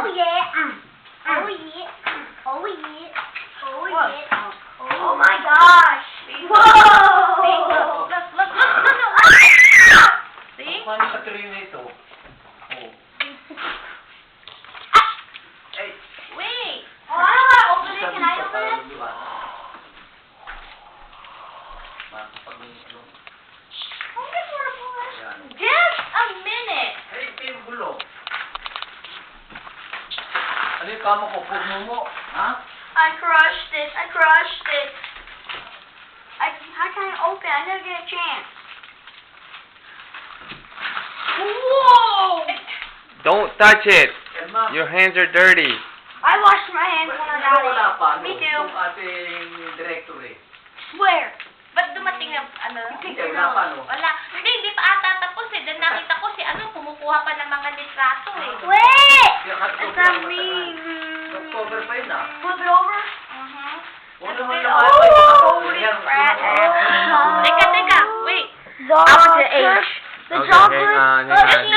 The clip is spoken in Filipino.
Oh yeah. Oh yeah. Oh yeah. Oh yeah. Oh my gosh. Whoa. Look. See? Paano sa tuloy na ito? Oh. Ay. Wait. Oh, I don't wanna open it. Can I open it? Just a minute. Ay, ito yung gulo. Ano yung kama ko? Puno mo? Ha? I crushed it. How can I open it? I never get a chance. Whoa! Don't touch it. Elma. Your hands are dirty. I washed my hands when I got wala pa, it. Me too. Yung ating director eh. Where? Ba't dumating ang ano? Hindi, wala pa, no? Wala. Hindi pa ata tapos eh. Then nakita ko si ano, kumukuha pa ng mga litrato eh. Wait! Kaya That's October not na me. matagal. October pa yun ah. Flip it over. Huwag naman That's naman. it. Holy Ayan, crap. susunod. Teka. Wait. The I want to age. The Okay, chocolate. hang on, Look, hang on.